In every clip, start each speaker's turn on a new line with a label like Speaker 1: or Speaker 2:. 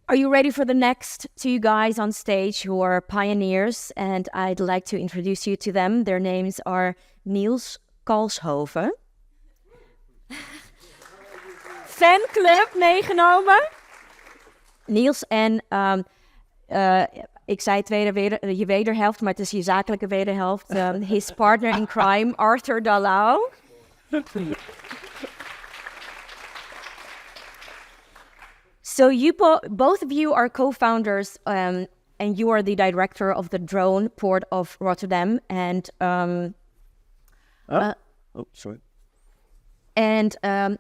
Speaker 1: Are you ready for the next two guys on stage who are pioneers? And I'd like to introduce you to them. Their names are Niels Kalshoven. Fanclub meegenomen. Niels en ik zei je wederhelft, maar het is je zakelijke wederhelft. His partner in crime, Arthur Dallau. So both of you are co-founders, and you are the director of the DronePort of Rotterdam. And
Speaker 2: sorry.
Speaker 1: And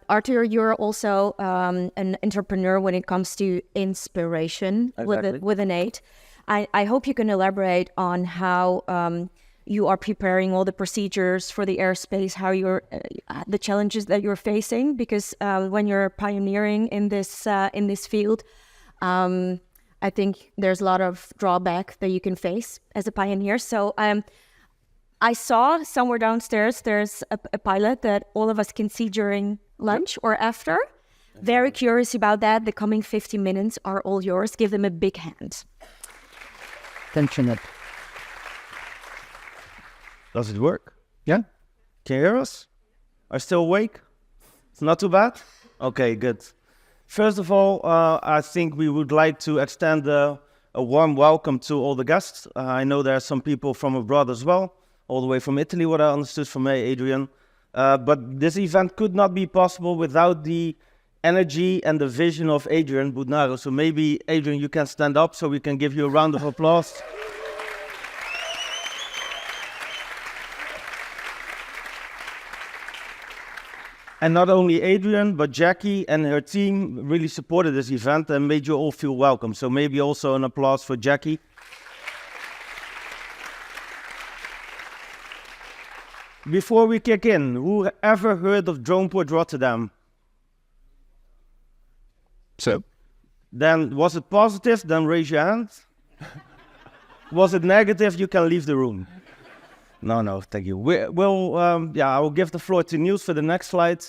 Speaker 1: Arthur, you're also an entrepreneur when it comes to inspiration.
Speaker 2: Exactly.
Speaker 1: with an 8. I hope you can elaborate on how you are preparing all the procedures for the airspace, how you're the challenges that you're facing, because when you're pioneering in this field, I think there's a lot of drawback that you can face as a pioneer. So I saw somewhere downstairs there's a pilot that all of us can see during lunch or after. Very curious about that. The coming 50 minutes are all yours. Give them a big hand.
Speaker 2: Attention. Does it work? Yeah? Can you hear us? Are you still awake? It's not too bad? Okay, good. First of all, I think we would like to extend a warm welcome to all the guests. I know there are some people from abroad as well, all the way from Italy, what I understood from Adrian. But this event could not be possible without the energy and the vision of Adrian Budnaro. So maybe, Adrian, you can stand up so we can give you a round of applause. And not only Adrian, but Jackie and her team really supported this event and made you all feel welcome. So maybe also an applause for Jackie. Before we kick in, who ever heard of DronePort Rotterdam?
Speaker 3: So?
Speaker 2: Then was it positive? Then raise your hand. Was it negative? You can leave the room. No, thank you. I will give the floor to Niels for the next slide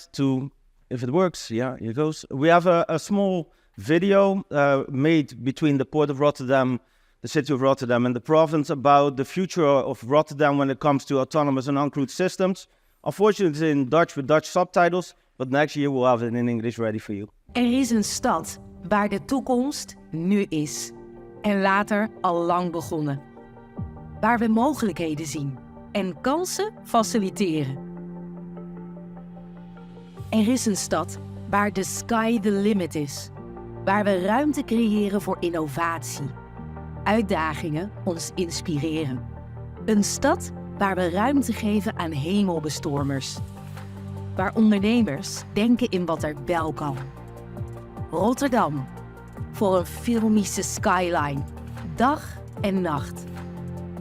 Speaker 2: if it works, yeah, here goes. We have a small video made between the Port of Rotterdam, the city of Rotterdam, and the province about the future of Rotterdam when it comes to autonomous and uncrewed systems. Unfortunately, it's in Dutch with Dutch subtitles, but next year we'll have it in English ready for you.
Speaker 4: Er is een stad waar de toekomst nu is en later al lang begonnen. Waar we mogelijkheden zien en kansen faciliteren. Er is een stad waar the sky the limit is. Waar we ruimte creëren voor innovatie. Uitdagingen ons inspireren. Een stad waar we ruimte geven aan hemelbestormers. Waar ondernemers denken in wat er wel kan. Rotterdam. Voor een filmische skyline. Dag en nacht.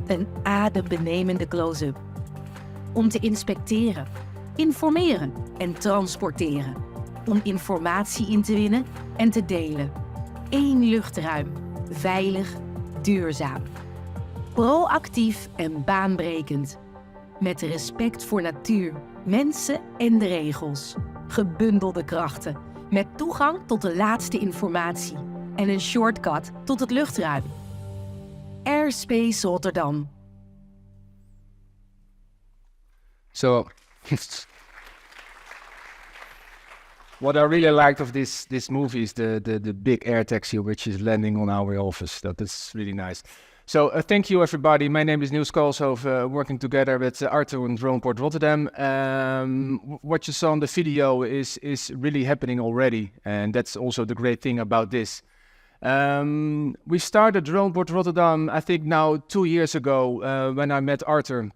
Speaker 4: Een adembenemende close-up. Om te inspecteren, informeren en transporteren. Om informatie in te winnen en te delen. Eén luchtruim. Veilig, duurzaam. Proactief en baanbrekend. Met respect voor natuur, mensen en de regels. Gebundelde krachten. Met toegang tot de laatste informatie. En een shortcut tot het luchtruim. Airspace Rotterdam.
Speaker 3: So, what I really liked of this movie is the big air taxi which is landing on our office. That is really nice. So thank you everybody. My name is Niels Kalshoven, working together with Arthur and DronePort Rotterdam. What you saw in the video is really happening already, and that's also the great thing about this. We started DronePort Rotterdam, I think now 2 years ago, when I met Arthur.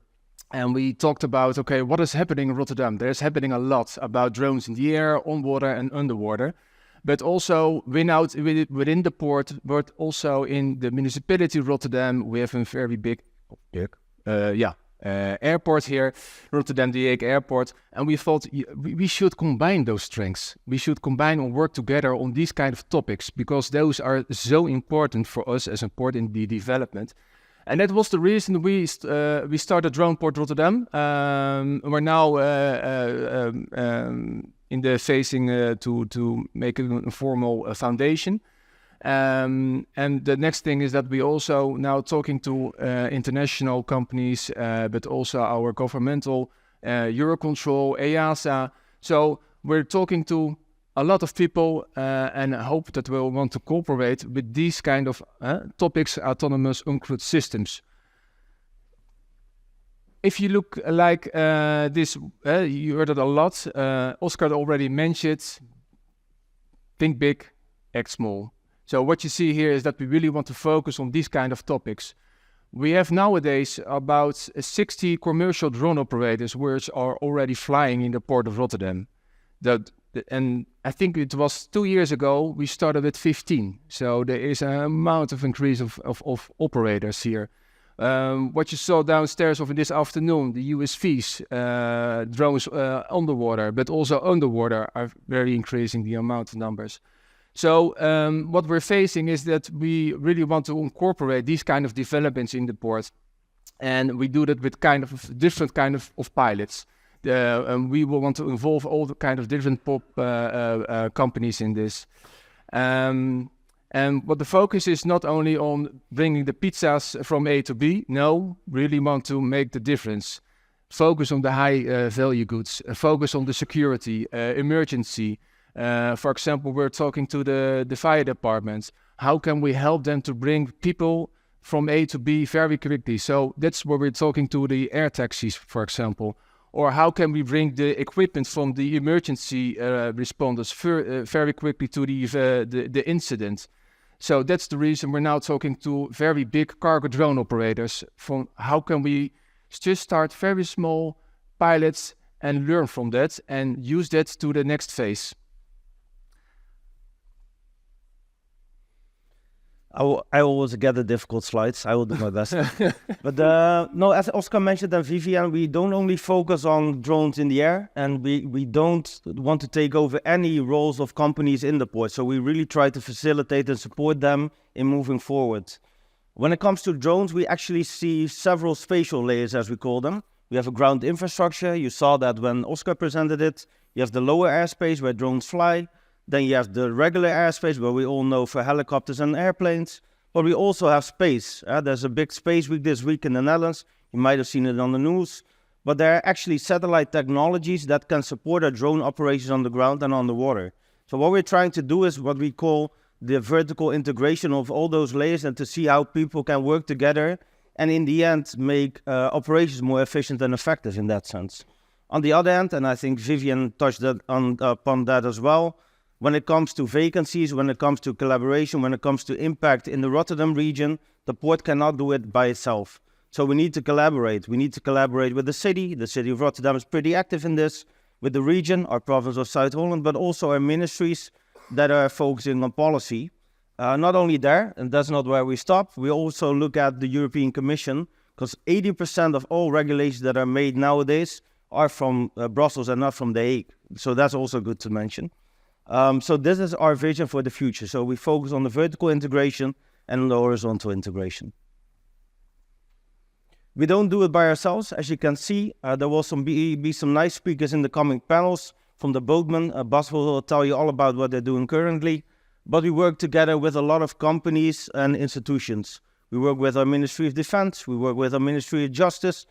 Speaker 3: And we talked about, okay, what is happening in Rotterdam? There's happening a lot about drones in the air, on water and underwater. But also within the port, but also in the municipality of Rotterdam, we have a very big airport here, Rotterdam The Hague Airport. And we thought we should combine those strengths. We should combine and work together on these kind of topics, because those are so important for us as a port in the development. And that was the reason we started DronePort Rotterdam. We're now in the phasing to make a formal foundation. And the next thing is that we also now talking to international companies, but also our governmental, Eurocontrol, EASA. So we're talking to a lot of people and hope that we'll want to cooperate with these kind of topics, autonomous uncrewed systems. If you look like this, you heard it a lot. Oscar already mentioned, think big, act small. So what you see here is that we really want to focus on these kind of topics. We have nowadays about 60 commercial drone operators which are already flying in the port of Rotterdam. And I think it was 2 years ago, we started with 15. So there is an amount of increase of operators here. What you saw downstairs of this afternoon, the USVs, drones underwater, but also underwater are very increasing the amount of numbers. So what we're facing is that we really want to incorporate these kind of developments in the port. And we do that with kind of different kind of pilots. And we will want to involve all the kind of different companies in this. And what the focus is not only on bringing the pizzas from A to B, no, really want to make the difference. Focus on the high value goods, focus on the security, emergency. For example, we're talking to the fire departments. How can we help them to bring people from A to B very quickly? So that's where we're talking to the air taxis, for example. Or how can we bring the equipment from the emergency responders very quickly to the incident? So that's the reason we're now talking to very big cargo drone operators from how can we just start very small pilots and learn from that and use that to the next phase.
Speaker 2: I always get the difficult slides. I will do my best. But no, as Oscar mentioned and Vivian, we don't only focus on drones in the air, and we don't want to take over any roles of companies in the port. So we really try to facilitate and support them in moving forward. When it comes to drones, we actually see several spatial layers, as we call them. We have a ground infrastructure. You saw that when Oscar presented it. You have the lower airspace where drones fly. Then you have the regular airspace where we all know for helicopters and airplanes. But we also have space. There's a big space week this week in the Netherlands. You might have seen it on the news. But there are actually satellite technologies that can support our drone operations on the ground and on the water. So what we're trying to do is what we call the vertical integration of all those layers and to see how people can work together and in the end make operations more efficient and effective in that sense. On the other hand, and I think Vivian touched upon that as well, when it comes to vacancies, when it comes to collaboration, when it comes to impact in the Rotterdam region, the port cannot do it by itself. So we need to collaborate. We need to collaborate with the city. The city of Rotterdam is pretty active in this, with the region, our province of South Holland, but also our ministries that are focusing on policy. Not only there, and that's not where we stop, we also look at the European Commission, because 80% of all regulations that are made nowadays are from Brussels and not from The Hague. So that's also good to mention. So this is our vision for the future. So we focus on the vertical integration and the horizontal integration. We don't do it by ourselves. As you can see, there will be some nice speakers in the coming panels from the boatmen. Bas will tell you all about what they're doing currently. But we work together with a lot of companies and institutions. We work with our Ministry of Defense. We work with our Ministry of Justice.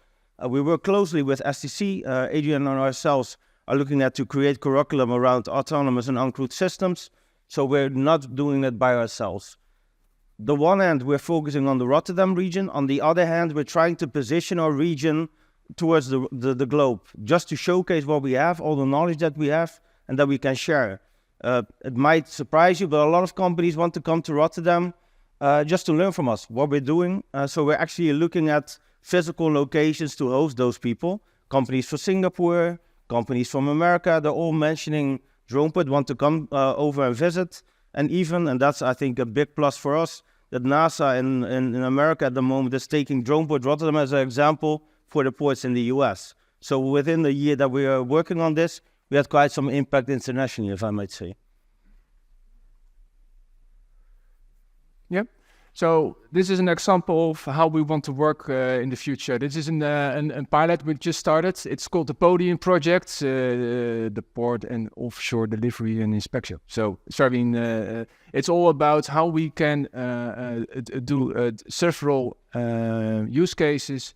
Speaker 2: We work closely with STC. Adrian and ourselves are looking at to create curriculum around autonomous and uncrewed systems. So we're not doing it by ourselves. The one hand, we're focusing on the Rotterdam region. On the other hand, we're trying to position our region towards the globe, just to showcase what we have, all the knowledge that we have, and that we can share. It might surprise you, but a lot of companies want to come to Rotterdam just to learn from us, what we're doing. So we're actually looking at physical locations to host those people. Companies from Singapore, companies from America, they're all mentioning DronePort, want to come over and visit. And even, and that's I think a big plus for us, that NASA in America at the moment is taking DronePort Rotterdam as an example for the ports in the US. So within the year that we are working on this, we had quite some impact internationally, if I might say.
Speaker 3: Yeah. So this is an example of how we want to work in the future. This is a pilot we just started. It's called the Podium Project, the port and offshore delivery and inspection. So it's all about how we can do several use cases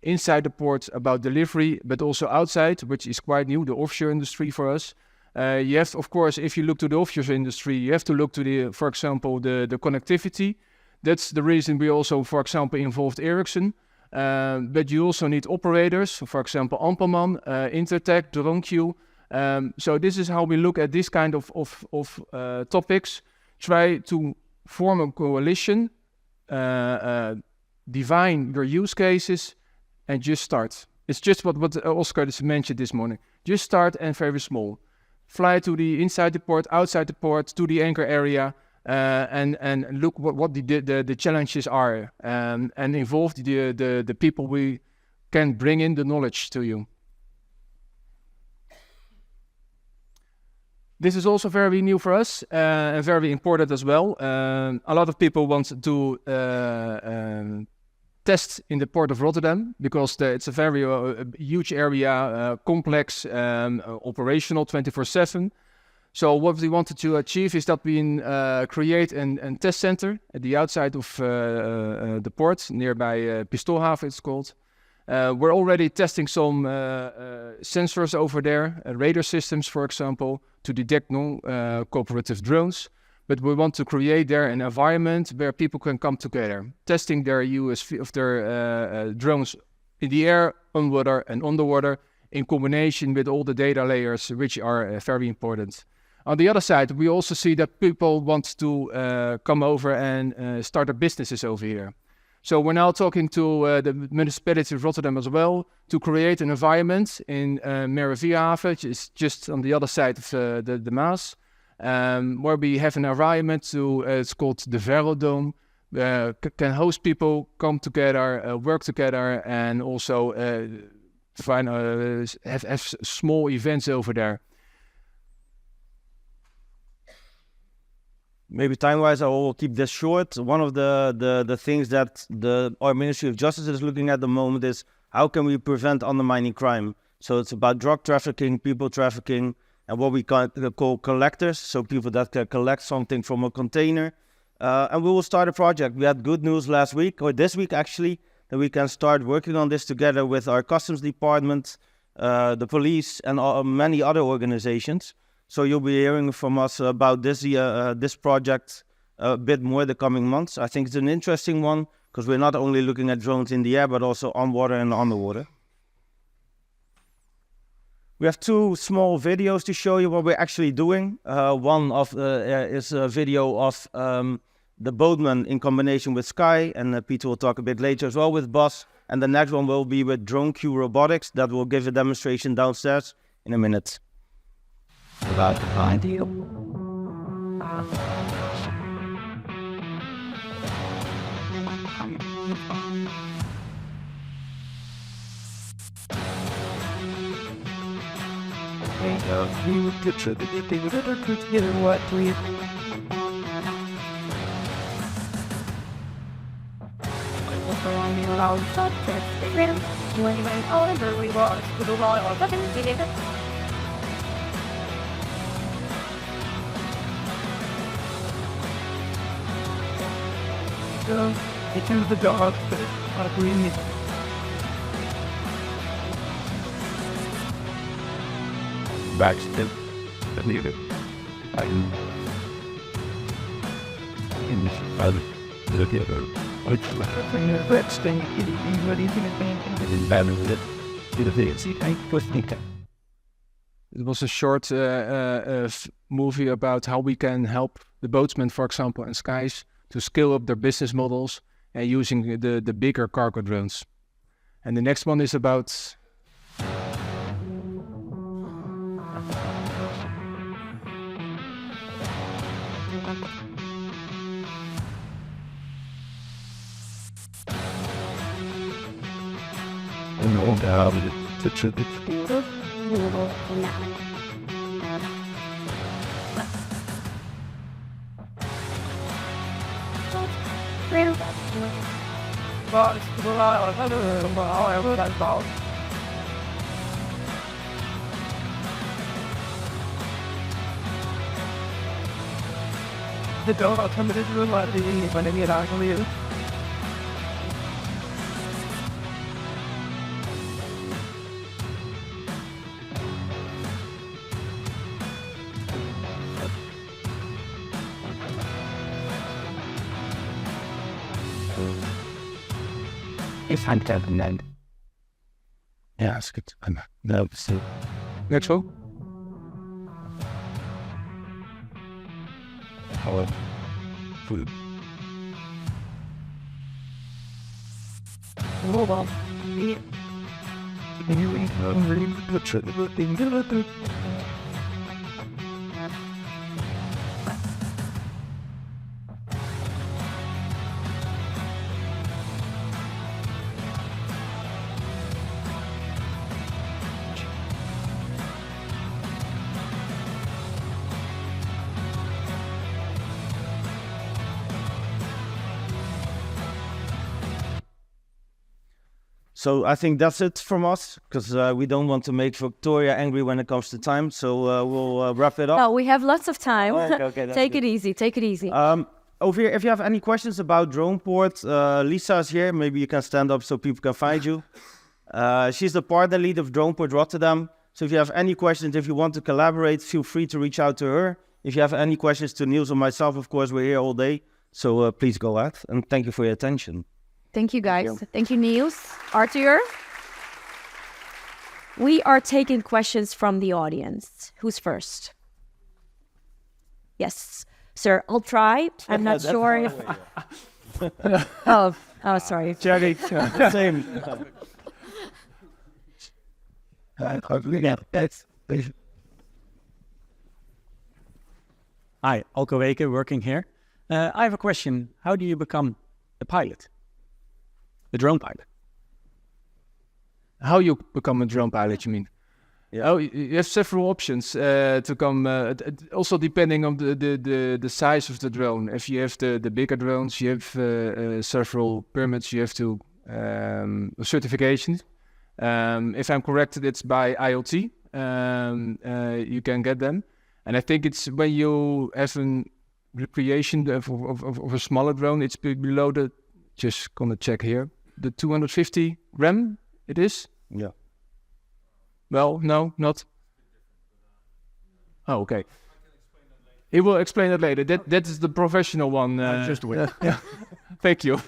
Speaker 3: inside the port about delivery, but also outside, which is quite new, the offshore industry for us. You have, of course, if you look to the offshore industry, you have to look to for example, the connectivity. That's the reason we also, for example, involved Ericsson. But you also need operators, for example, Ampelman, Intertek, DroneQ. So this is how we look at this kind of topics. Try to form a coalition, define your use cases, and just start. It's just what Oscar just mentioned this morning. Just start and very small. Fly to the inside the port, outside the port, to the anchor area, and look what the challenges are, and involve the people we can bring in the knowledge to you. This is also very new for us and very important as well. A lot of people want to test in the port of Rotterdam because it's a very huge area, complex, operational 24/7. So what we wanted to achieve is that we create a test center at the outside of the port, nearby Pistoolhaven it's called. We're already testing some sensors over there, radar systems, for example, to detect non-cooperative drones. But we want to create there an environment where people can come together, testing their USV of their drones in the air, on water, and underwater, in combination with all the data layers, which are very important. On the other side, we also see that people want to come over and start their businesses over here. So we're now talking to the municipality of Rotterdam as well to create an environment in Merweerhaven, which is just on the other side of the Maas, where we have an environment it's called the Verodome, can host people, come together, work together, and also have small events over there.
Speaker 2: Maybe time-wise, I will keep this short. One of the things that our Ministry of Justice is looking at the moment is how can we prevent undermining crime? So it's about drug trafficking, people trafficking, and what we call collectors, so people that can collect something from a container. And we will start a project. We had good news last week, or this week actually, that we can start working on this together with our customs department, the police, and many other organizations. So you'll be hearing from us about this project a bit more the coming months. I think it's an interesting one because we're not only looking at drones in the air, but also on water and underwater. We have two small videos to show you what we're actually doing. One is a video of the boatman in combination with Sky, and Peter will talk a bit later as well with Bas. And the next one will be with DroneQ Robotics that will give a demonstration downstairs in a minute.
Speaker 5: About the ideal. You picture the thing that are put together what we into the dark, but I breathe. Backstep, I need it. I in this other look at her. Let's think what is in balance it. The thing, see, I think.
Speaker 3: It was a short movie about how we can help the boatsmen, for example, and Skies to scale up their business models and using the bigger cargo drones. And the next one is about
Speaker 5: The dog coming to the body when they get out of you. If I'm telling that.
Speaker 2: Ja, is goed. No, so.
Speaker 3: Next one.
Speaker 5: However, food. Hold on. You ain't hungry, but the thing to
Speaker 2: So I think that's it from us, because we don't want to make Victoria angry when it comes to time. So we'll wrap it up.
Speaker 1: Oh, we have lots of time.
Speaker 2: Okay, that's
Speaker 1: Take
Speaker 2: good.
Speaker 1: it easy. Take it easy.
Speaker 2: Over here, if you have any questions about DronePort, Lisa is here. Maybe you can stand up so people can find you. She's the partner lead of DronePort Rotterdam. So if you have any questions, if you want to collaborate, feel free to reach out to her. If you have any questions to Niels or myself, of course, we're here all day. So please go ahead. And thank you for your attention.
Speaker 1: Thank you, guys. Thank you, Niels. Arthur. We are taking questions from the audience. Who's first? Yes, sir. I'll try. I'm not sure if... oh, sorry.
Speaker 3: Jerry.
Speaker 2: Same.
Speaker 6: Hi, Alco Weke, working here. I have a question. How do you become a pilot? A drone pilot?
Speaker 3: How you become a drone pilot, you mean?
Speaker 2: Yeah.
Speaker 3: Oh, you have several options to come, also depending on the size of the drone. If you have the bigger drones, you have several permits, you have to certifications. If I'm correct, it's by IoT. You can get them. And I think it's when you have a recreation of a smaller drone, it's below the, just gonna check here, the 250 gram it is?
Speaker 2: Yeah.
Speaker 3: Well, no, not. Oh, okay. He will explain that later. That is the professional one.
Speaker 6: Just do it.
Speaker 3: Yeah. Thank you.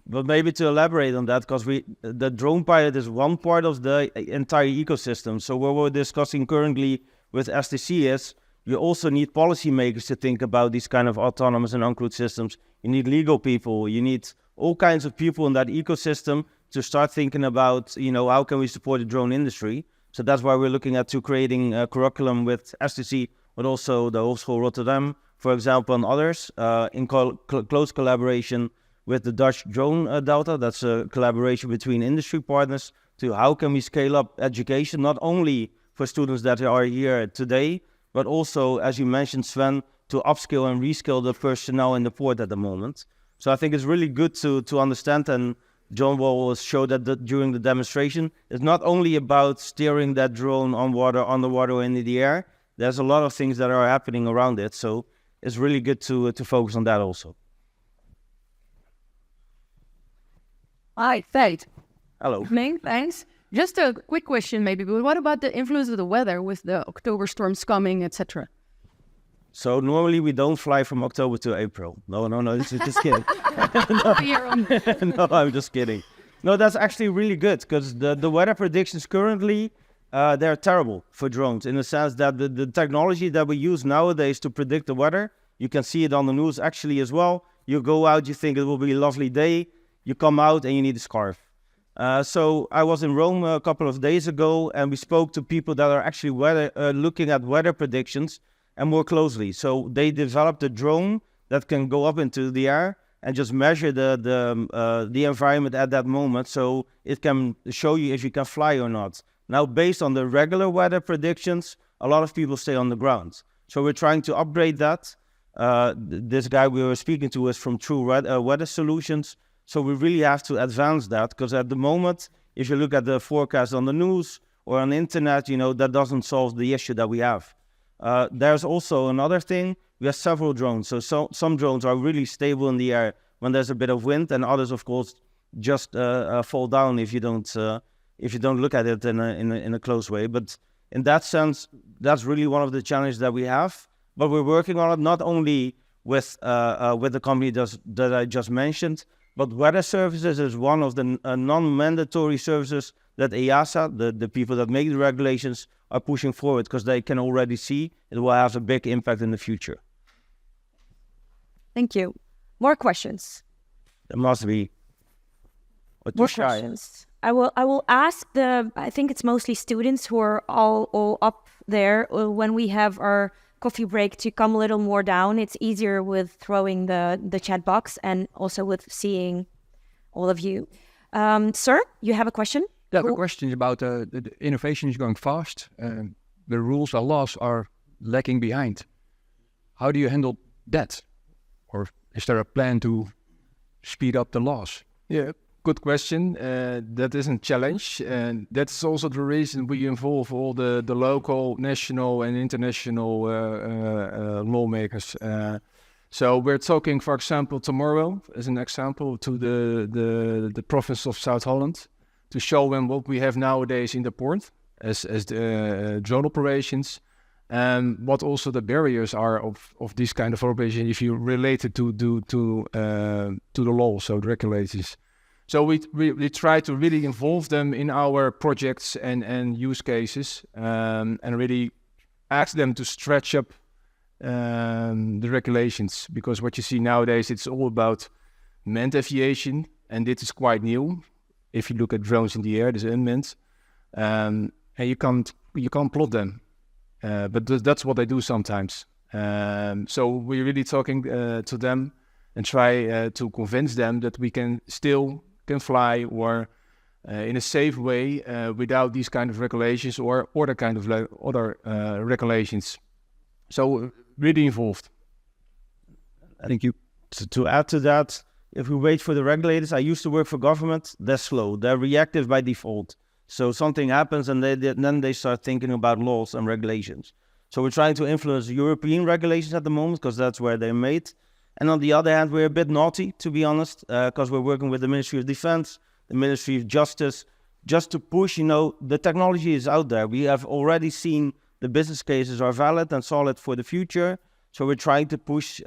Speaker 2: But maybe to elaborate on that, because the drone pilot is one part of the entire ecosystem. So what we're discussing currently with STC is you also need policymakers to think about these kind of autonomous and uncrewed systems. You need legal people. You need all kinds of people in that ecosystem to start thinking about, how can we support the drone industry? So that's why we're looking at creating a curriculum with STC, but also the Hogeschool Rotterdam, for example, and others, in close collaboration with the Dutch Drone Delta. That's a collaboration between industry partners to how can we scale up education, not only for students that are here today, but also, as you mentioned, Sven, to upskill and reskill the personnel in the port at the moment. So I think it's really good to understand, and John will show that during the demonstration. It's not only about steering that drone on water, underwater, or in the air. There's a lot of things that are happening around it. So it's really good to focus on that also.
Speaker 7: Hi, Fate.
Speaker 2: Hello.
Speaker 7: Ming, thanks. Just a quick question maybe, but what about the influence of the weather with the October storms coming, etc.?
Speaker 2: So normally we don't fly from October to April. No, just kidding. No, I'm just kidding. No, that's actually really good, because the weather predictions currently, they're terrible for drones, in the sense that the technology that we use nowadays to predict the weather, you can see it on the news actually as well. You go out, you think it will be a lovely day, you come out and you need a scarf. So I was in Rome a couple of days ago, and we spoke to people that are actually looking at weather predictions and more closely. So they developed a drone that can go up into the air and just measure the environment at that moment, so it can show you if you can fly or not. Now, based on the regular weather predictions, a lot of people stay on the ground. So we're trying to upgrade that. This guy we were speaking to is from True Weather Solutions. So we really have to advance that, because at the moment, if you look at the forecast on the news or on the internet, that doesn't solve the issue that we have. There's also another thing. We have several drones. So some drones are really stable in the air when there's a bit of wind, and others, of course, just fall down if you don't look at it in a close way. But in that sense, that's really one of the challenges that we have. But we're working on it not only with the company that I just mentioned, but weather services is one of the non-mandatory services that EASA, the people that make the regulations, are pushing forward, because they can already see it will have a big impact in the future.
Speaker 1: Thank you. More questions?
Speaker 2: There must be.
Speaker 1: More questions? I will ask I think it's mostly students who are all up there when we have our coffee break to come a little more down. It's easier with throwing the chat box and also with seeing all of you. Sir, you have a question?
Speaker 8: Yeah, the question is about the innovation is going fast. The rules or laws are lagging behind. How do you handle that? Or is there a plan to speed up the laws?
Speaker 3: Yeah, good question. That is a challenge. And that's also the reason we involve all the local, national and international lawmakers. So we're talking, for example, tomorrow, as an example, to the province of South Holland, to show them what we have nowadays in the port as the drone operations, and what also the barriers are of this kind of operation if you relate it to the law, so the regulations. So we try to really involve them in our projects and use cases, and really ask them to stretch up the regulations, because what you see nowadays, it's all about manned aviation, and this is quite new. If you look at drones in the air, there's unmanned, and you can't plot them, but that's what they do sometimes. So we're really talking to them and try to convince them that we can fly or in a safe way without these kind of regulations or other kind of other regulations. So really involved.
Speaker 2: Thank you. To add to that, if we wait for the regulators, I used to work for government, they're slow, they're reactive by default. So something happens and then they start thinking about laws and regulations. So we're trying to influence European regulations at the moment, because that's where they're made. And on the other hand, we're a bit naughty, to be honest, because we're working with the Ministry of Defense, the Ministry of Justice, just to push, the technology is out there. We have already seen the business cases are valid and solid for the future. So we're trying to push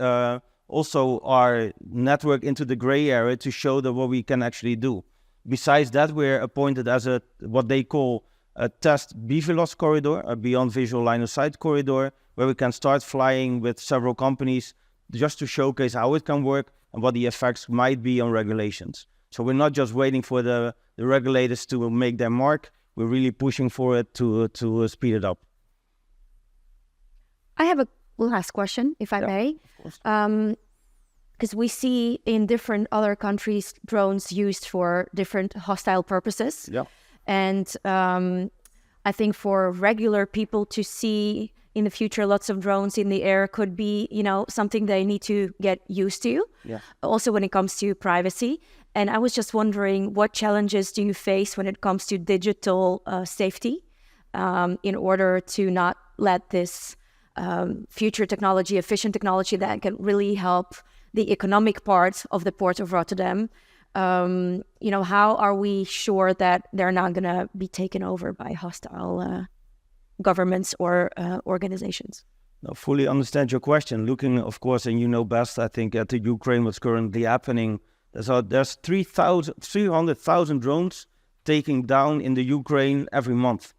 Speaker 2: also our network into the gray area to show that what we can actually do. Besides that, we're appointed as what they call a test BVLOS corridor, a beyond visual line of sight corridor, where we can start flying with several companies just to showcase how it can work and what the effects might be on regulations. So we're not just waiting for the regulators to make their mark, we're really pushing for it to speed it up.
Speaker 1: I have a last question, if I may. Because we see in different other countries drones used for different hostile purposes.
Speaker 2: Yeah.
Speaker 1: And I think for regular people to see in the future lots of drones in the air could be, something they need to get used to.
Speaker 2: Yeah.
Speaker 1: Also when it comes to privacy. And I was just wondering, what challenges do you face when it comes to digital safety in order to not let this future technology, efficient technology that can really help the economic part of the Port of Rotterdam, how are we sure that they're not going to be taken over by hostile governments or organizations?
Speaker 2: I fully understand your question. Looking, of course, and you know best, I think, at the Ukraine, what's currently happening. There's 300,000 drones taking down in the Ukraine every month.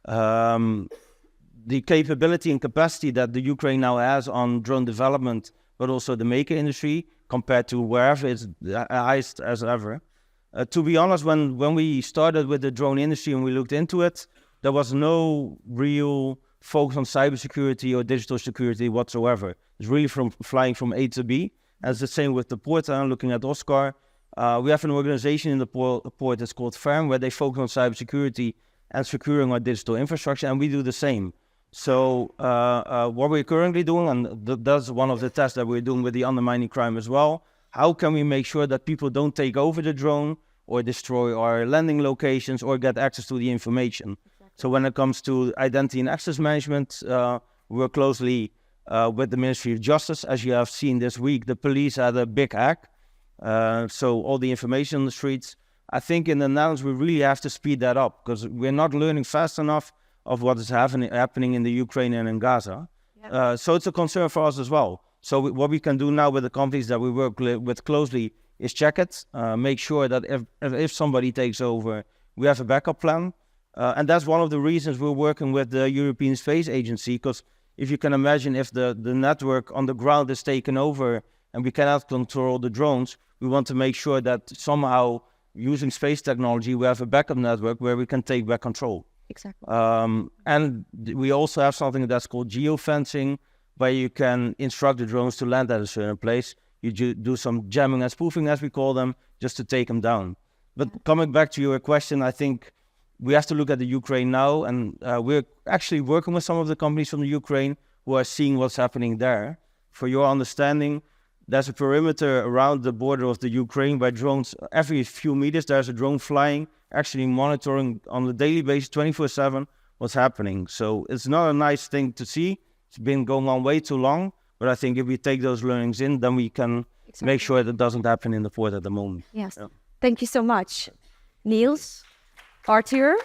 Speaker 2: The capability and capacity that the Ukraine now has on drone development, but also the maker industry, compared to wherever it's the highest as ever. To be honest, when we started with the drone industry and we looked into it, there was no real focus on cybersecurity or digital security whatsoever. It's really from flying from A to B. And it's the same with the port. I'm looking at Oscar. We have an organization in the port that's called FARM, where they focus on cybersecurity and securing our digital infrastructure, and we do the same. So what we're currently doing, and that's one of the tests that we're doing with the undermining crime as well, how can we make sure that people don't take over the drone or destroy our landing locations or get access to the information? Exactly. So when it comes to identity and access management, we work closely with the Ministry of Justice. As you have seen this week, the police had a big hack. So all the information on the streets. I think in the Netherlands, we really have to speed that up because we're not learning fast enough of what is happening in the Ukraine and in Gaza. Yeah. So it's a concern for us as well. So what we can do now with the companies that we work with closely is check it, make sure that if somebody takes over, we have a backup plan. And that's one of the reasons we're working with the European Space Agency, because if you can imagine, if the network on the ground is taken over and we cannot control the drones, we want to make sure that somehow using space technology, we have a backup network where we can take back control.
Speaker 1: Exactly.
Speaker 2: And we also have something that's called geofencing, where you can instruct the drones to land at a certain place. You do some jamming and spoofing, as we call them, just to take them down. But coming back to your question, I think we have to look at the Ukraine now, and we're actually working with some of the companies from the Ukraine who are seeing what's happening there. For your understanding, there's a perimeter around the border of the Ukraine where drones, every few meters, there's a drone flying, actually monitoring on a daily basis, 24/7, what's happening. So it's not a nice thing to see. It's been going on way too long. But I think if we take those learnings in, then we can make sure that doesn't happen in the port at the moment.
Speaker 1: Yes. Yeah. Thank you so much. Niels, Arthur,